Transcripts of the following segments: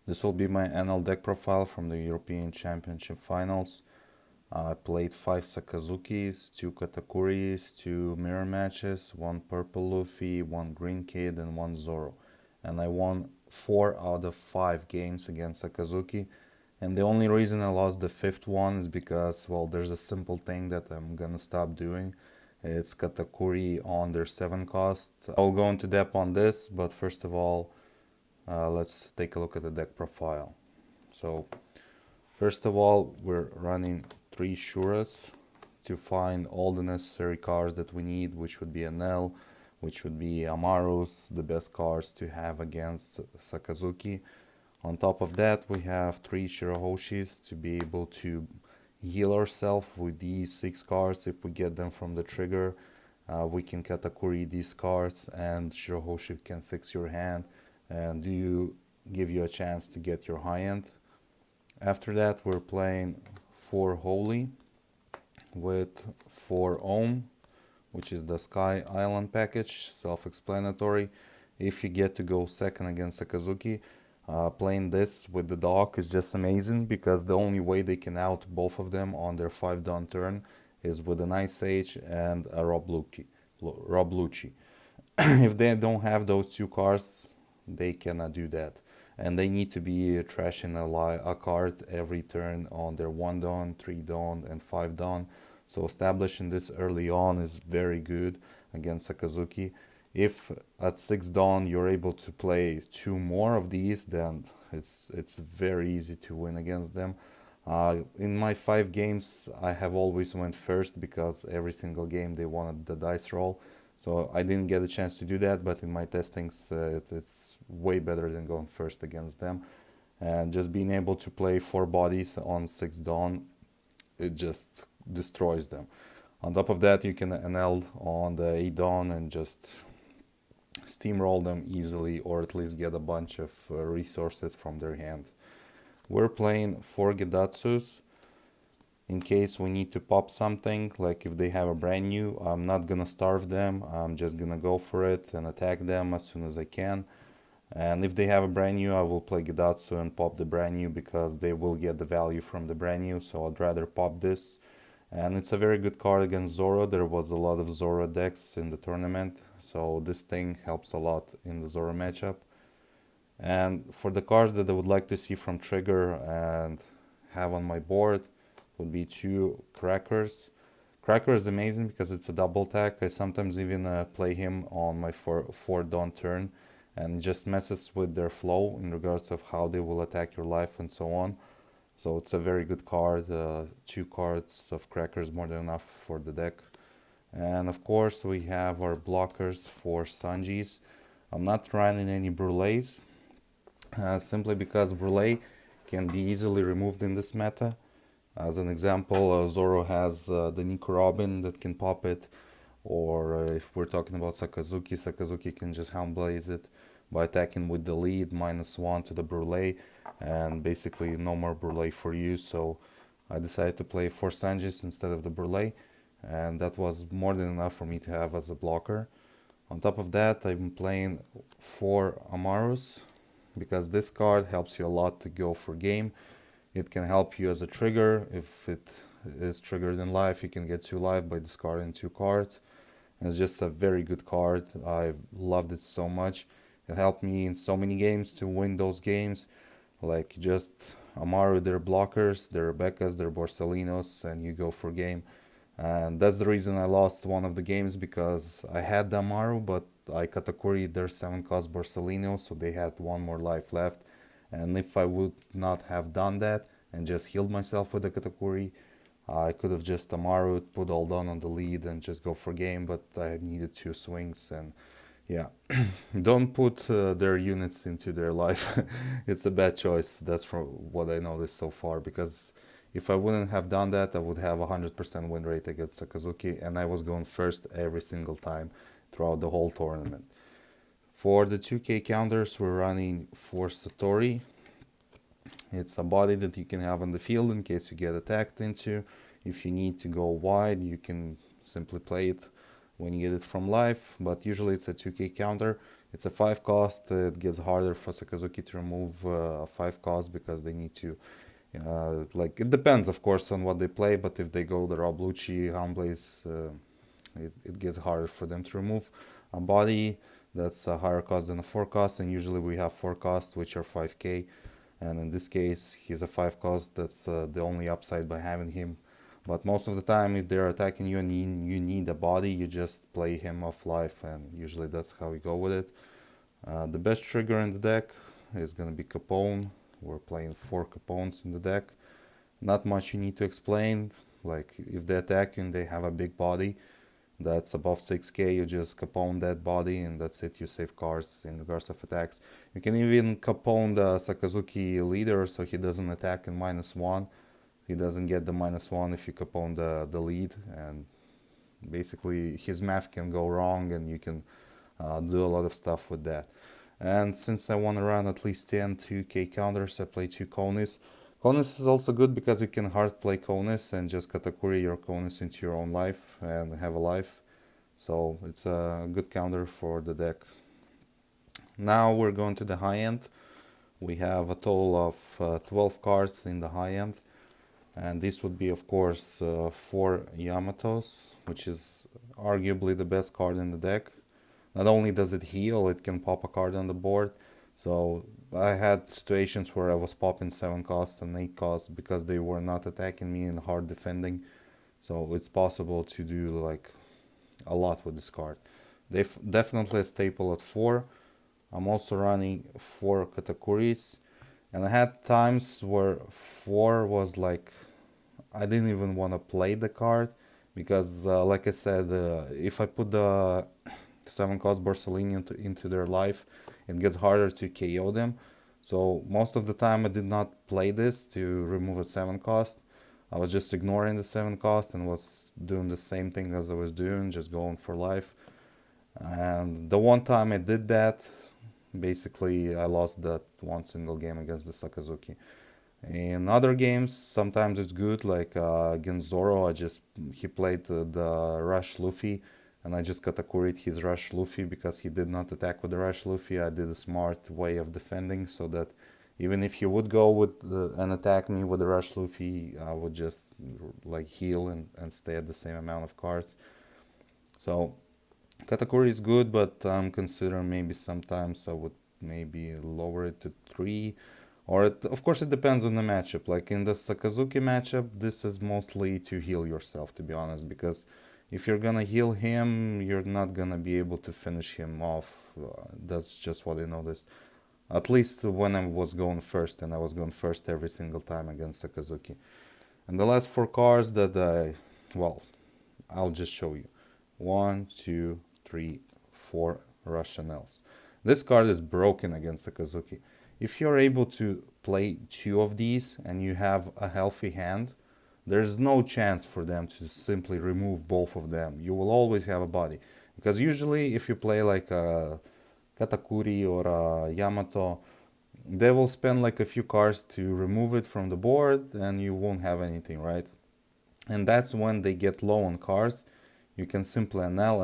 This will be my Enel deck profile from the European Championship Finals. I played 5 Sakazukis, 2 Katakuris, 2 mirror matches, 1 Purple Luffy, 1 Green Kid, and 1 Zoro. And I won 4 out of 5 games against Sakazuki. And the only reason I lost the 5th one is because, well, there's a simple thing that I'm gonna stop doing. It's Katakuri on their 7 cost. I'll go into depth on this, but first of all, let's take a look at the deck profile. So, first of all, we're running 3 Shuras to find all the necessary cards that we need, which would be Enel, which would be Amaru's, the best cards to have against Sakazuki. On top of that, we have 3 Shirahoshis to be able to heal ourselves with these 6 cards. If we get them from the trigger, we can Katakuri these cards, and Shirahoshi can fix your hand and give you a chance to get your high end. After that, we're playing 4 Holy with 4 Ohm, which is the Sky Island package, self-explanatory. If you get to go second against Sakazuki, playing this with the dog is just amazing, because the only way they can out both of them on their 5 down turn is with an Ice Age and a Rob Lucci. If they don't have those 2 cards, they cannot do that. And they need to be trashing a card every turn on their 1 down, 3 down, and 5 down. So establishing this early on is very good against Sakazuki. If at 6 dawn you're able to play 2 more of these, then it's very easy to win against them. In my 5 games, I have always went first, because every single game they wanted the dice roll. So I didn't get a chance to do that, but in my testings, it's way better than going first against them. And just being able to play 4 bodies on 6 dawn, it just destroys them. On top of that, you can Enel on the 8 dawn and just steamroll them easily, or at least get a bunch of resources from their hand. We're playing 4 gedatsus in case we need to pop something. Like if they have a brand new, I'm not gonna starve them, I'm just gonna go for it and attack them as soon as I can. And if they have a brand new, I will play gedatsu and pop the brand new, because they will get the value from the brand new, so I'd rather pop this. And it's a very good card against Zoro. There was a lot of Zoro decks in the tournament, so this thing helps a lot in the Zoro matchup. And for the cards that I would like to see from trigger and have on my board, would be 2 Crackers. Cracker is amazing because it's a double attack. I sometimes even play him on my 4 dawn turn, and just messes with their flow in regards of how they will attack your life and so on. So it's a very good card. 2 cards of Crackers, more than enough for the deck. And of course we have our blockers for Sanjis. I'm not running any Brulees, simply because Brule can be easily removed in this meta. As an example, Zoro has the Nico Robin that can pop it, or if we're talking about Sakazuki, Sakazuki can just Houndblaze it by attacking with the lead, -1 to the Brule, and basically no more Brule for you. So I decided to play 4 Sanjis instead of the Brule, and that was more than enough for me to have as a blocker. On top of that, I'm playing 4 Amarus, because this card helps you a lot to go for game. It can help you as a trigger. If it is triggered in life, you can get 2 life by discarding 2 cards. And it's just a very good card. I've loved it so much. It helped me in so many games to win those games. Like just Amaru, their blockers, their Rebecca's, their Borsalinos, and you go for game. And that's the reason I lost one of the games, because I had the Amaru, but I Katakuried their 7 cost Borsalino, so they had 1 more life left. And if I would not have done that and just healed myself with the Katakuri, I could have just Amaru, put all done on the lead and just go for game, but I needed 2 swings. And yeah, don't put their units into their life. It's a bad choice. That's from what I noticed so far, because if I wouldn't have done that, I would have 100% win rate against Sakazuki, and I was going first every single time throughout the whole tournament. For the 2k counters, we're running 4 Satori. It's a body that you can have on the field in case you get attacked into. If you need to go wide, you can simply play it when you get it from life, but usually it's a 2k counter. It's a 5 cost. It gets harder for Sakazuki to remove a 5 cost because they need to, like, it depends, of course, on what they play, but if they go the Rob Lucci, Humbles, it gets harder for them to remove a body that's a higher cost than a 4 cost, and usually we have 4 costs, which are 5k, and in this case, he's a 5 cost. That's the only upside by having him. But most of the time, if they're attacking you and you need a body, you just play him off life, and usually that's how we go with it. The best trigger in the deck is going to be Capone. We're playing 4 Capones in the deck. Not much you need to explain. Like, if they attack you and they have a big body that's above 6k, you just Capone that body and that's it. You save cards in regards of attacks. You can even Capone the Sakazuki leader so he doesn't attack in -1. He doesn't get the -1 if you Capone the lead, and basically his math can go wrong and you can do a lot of stuff with that. And since I want to run at least 10 2k counters, I play 2 Konis. Konis is also good because you can hard play Konis and just Katakuri your Konis into your own life and have a life. So it's a good counter for the deck. Now we're going to the high end. We have a total of 12 cards in the high end. And this would be, of course, 4 Yamatos, which is arguably the best card in the deck. Not only does it heal, it can pop a card on the board. So I had situations where I was popping 7 costs and 8 costs because they were not attacking me and hard defending. So it's possible to do like a lot with this card. Definitely a staple at 4. I'm also running 4 Katakuris. And I had times where 4 was like, I didn't even want to play the card because, like I said, if I put the 7 cost Borsellini into their life, it gets harder to KO them. So most of the time I did not play this to remove a 7 cost. I was just ignoring the 7 cost and was doing the same thing as I was doing, just going for life. And the one time I did that, basically I lost that one single game against the Sakazuki. In other games, sometimes it's good, like against Zoro, he played the Rush Luffy, and I just Katakuried his Rush Luffy because he did not attack with the Rush Luffy. I did a smart way of defending so that even if he would go with and attack me with the Rush Luffy, I would just like heal and stay at the same amount of cards. So Katakuri is good, but I'm considering maybe sometimes I would maybe lower it to 3. Or of course it depends on the matchup. Like in the Sakazuki matchup, this is mostly to heal yourself, to be honest, because if you're gonna heal him, you're not gonna be able to finish him off. That's just what I noticed. At least when I was going first, and I was going first every single time against Sakazuki. And the last 4 cards that I'll just show you. 1, 2, 3, 4 Russian Enels. This card is broken against Sakazuki. If you're able to play 2 of these and you have a healthy hand, there's no chance for them to simply remove both of them. You will always have a body. Because usually if you play like a Katakuri or a Yamato, they will spend like a few cards to remove it from the board and you won't have anything, right? And that's when they get low on cards. You can simply Enel,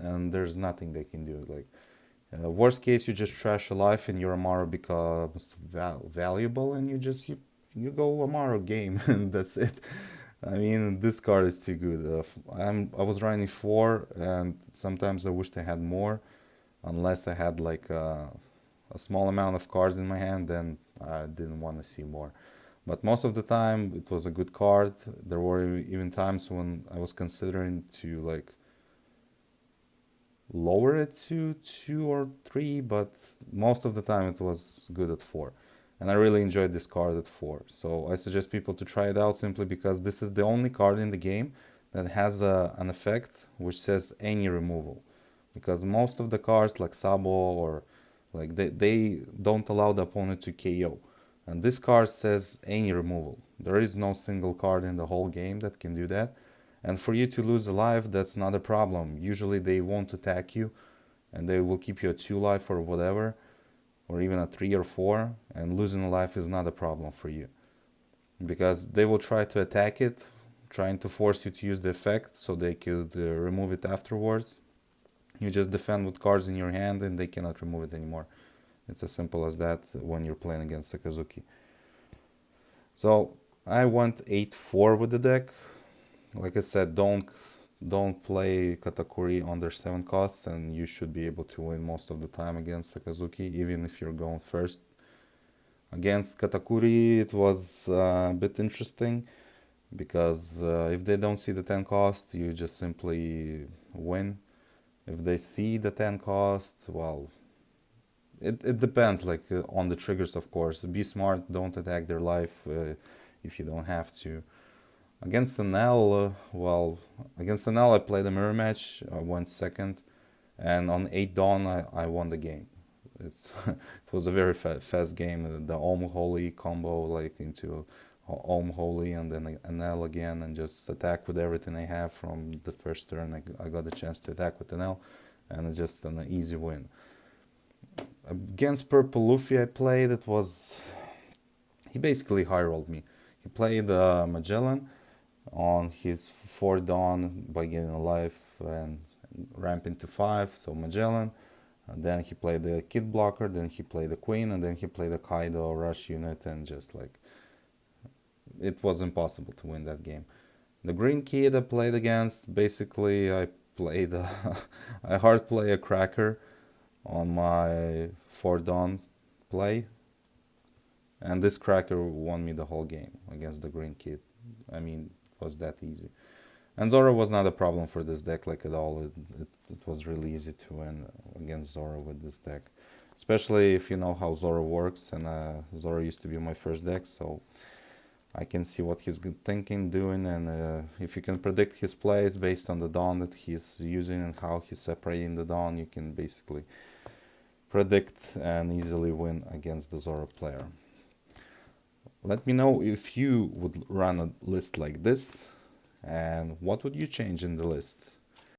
and there's nothing they can do. Like, worst case, you just trash a life and your Amaro becomes valuable and you go Amaro game and that's it. I mean, this card is too good. I was running 4 and sometimes I wished I had more, unless I had like a small amount of cards in my hand, then I didn't want to see more. But most of the time it was a good card. There were even times when I was considering to like lower it to 2 or 3, but most of the time it was good at 4. And I really enjoyed this card at 4. So I suggest people to try it out simply because this is the only card in the game that has an effect which says any removal. Because most of the cards like Sabo or like they don't allow the opponent to KO. And this card says any removal. There is no single card in the whole game that can do that. And for you to lose a life, that's not a problem. Usually they won't attack you and they will keep you at 2 life or whatever, or even at 3 or 4, and losing a life is not a problem for you. Because they will try to attack it, trying to force you to use the effect so they could remove it afterwards. You just defend with cards in your hand and they cannot remove it anymore. It's as simple as that when you're playing against Sakazuki. So I went 8-4 with the deck. Like I said, don't play Katakuri under 7 costs, and you should be able to win most of the time against Sakazuki, even if you're going first. Against Katakuri, it was a bit interesting because if they don't see the 10 cost, you just simply win. If they see the 10 cost, well, it depends, like on the triggers, of course. Be smart, don't attack their life if you don't have to. Against Enel, against Enel I played a mirror match, I went second, and on 8 Dawn I won the game. It was a very fast game. The Om Holy combo, like into Om Holy and then Enel again, and just attack with everything I have from the first turn. I got the chance to attack with Enel, and it's just an easy win. Against Purple Luffy I played, he basically high rolled me. He played Magellan on his 4 Dawn by getting a life and ramping to 5, so Magellan. And then he played the Kid blocker, then he played the Queen, and then he played the Kaido Rush unit, and just like it was impossible to win that game. The Green Kid I played against, basically I played I hard play a Cracker on my 4 Dawn play, and this Cracker won me the whole game against the Green Kid. I mean, it was that easy. And Zoro was not a problem for this deck, like at all. It was really easy to win against Zoro with this deck. Especially if you know how Zoro works, and Zoro used to be my first deck, so I can see what he's thinking, doing, and if you can predict his plays based on the Dawn that he's using and how he's separating the Dawn, you can basically predict and easily win against the Zoro player. Let me know if you would run a list like this, and what would you change in the list?